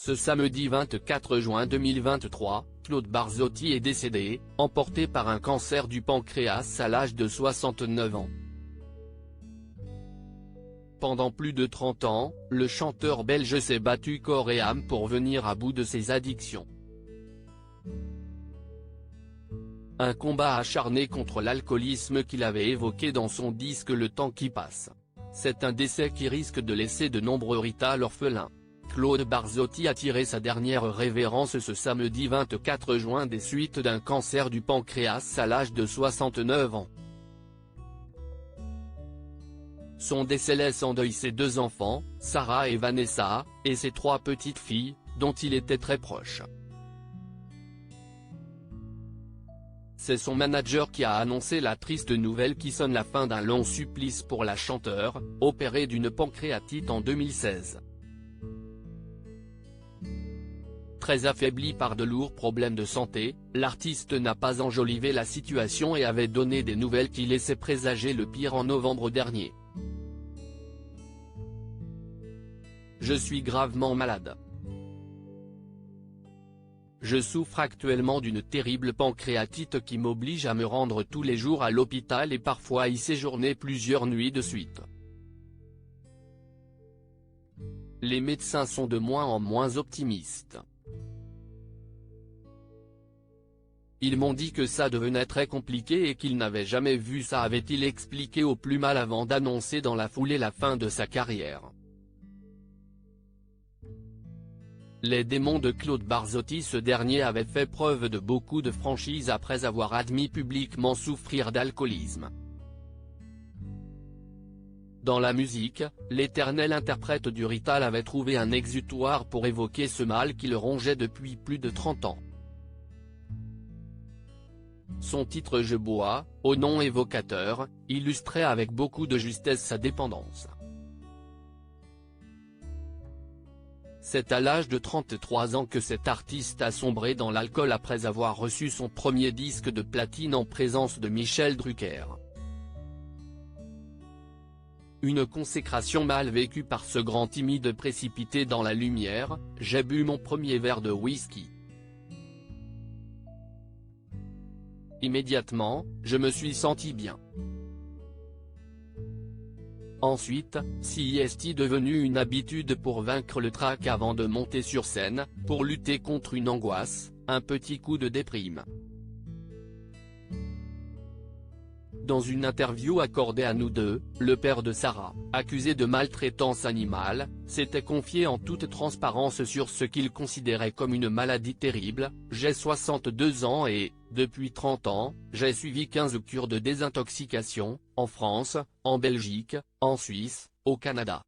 Ce samedi 24 juin 2023, Claude Barzotti est décédé, emporté par un cancer du pancréas à l'âge de 69 ans. Pendant plus de 30 ans, le chanteur belge s'est battu corps et âme pour venir à bout de ses addictions. Un combat acharné contre l'alcoolisme qu'il avait évoqué dans son disque Le temps qui passe. C'est un décès qui risque de laisser de nombreux Rital orphelins. Claude Barzotti a tiré sa dernière révérence ce samedi 24 juin des suites d'un cancer du pancréas à l'âge de 69 ans. Son décès laisse en deuil ses 2 enfants, Sarah et Vanessa, et ses 3 petites filles, dont il était très proche. C'est son manager qui a annoncé la triste nouvelle qui sonne la fin d'un long supplice pour la chanteure, opérée d'une pancréatite en 2016. Très affaibli par de lourds problèmes de santé, l'artiste n'a pas enjolivé la situation et avait donné des nouvelles qui laissaient présager le pire en novembre dernier. Je suis gravement malade. Je souffre actuellement d'une terrible pancréatite qui m'oblige à me rendre tous les jours à l'hôpital et parfois à y séjourner plusieurs nuits de suite. Les médecins sont de moins en moins optimistes. Ils m'ont dit que ça devenait très compliqué et qu'ils n'avaient jamais vu ça, avait-il expliqué au plus mal avant d'annoncer dans la foulée la fin de sa carrière. Les démons de Claude Barzotti. Ce dernier avait fait preuve de beaucoup de franchise après avoir admis publiquement souffrir d'alcoolisme. Dans la musique, l'éternel interprète du Rital avait trouvé un exutoire pour évoquer ce mal qui le rongeait depuis plus de 30 ans. Son titre Je bois, au nom évocateur, illustrait avec beaucoup de justesse sa dépendance. C'est à l'âge de 33 ans que cet artiste a sombré dans l'alcool après avoir reçu son premier disque de platine en présence de Michel Drucker. Une consécration mal vécue par ce grand timide précipité dans la lumière. J'ai bu mon premier verre de whisky. Immédiatement, je me suis senti bien. Ensuite, si est devenu une habitude pour vaincre le trac avant de monter sur scène, pour lutter contre une angoisse, un petit coup de déprime. Dans une interview accordée à Nous Deux, le père de Sarah, accusé de maltraitance animale, s'était confié en toute transparence sur ce qu'il considérait comme une maladie terrible. J'ai 62 ans et, depuis 30 ans, j'ai suivi 15 cures de désintoxication, en France, en Belgique, en Suisse, au Canada.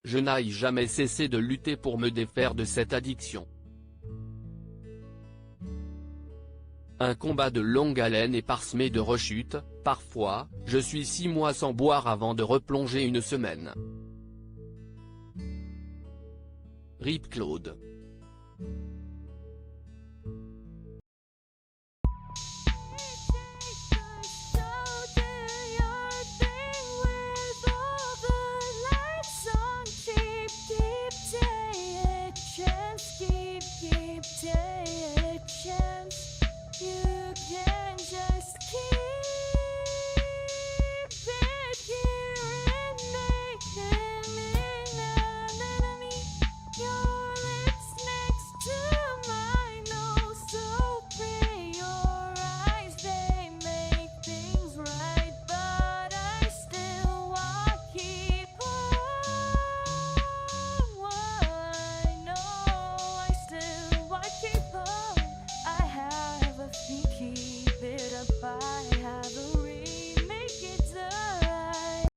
Je n'ai jamais cessé de lutter pour me défaire de cette addiction. Un combat de longue haleine et parsemé de rechutes. Parfois, je suis 6 mois sans boire avant de replonger une semaine. RIP Claude.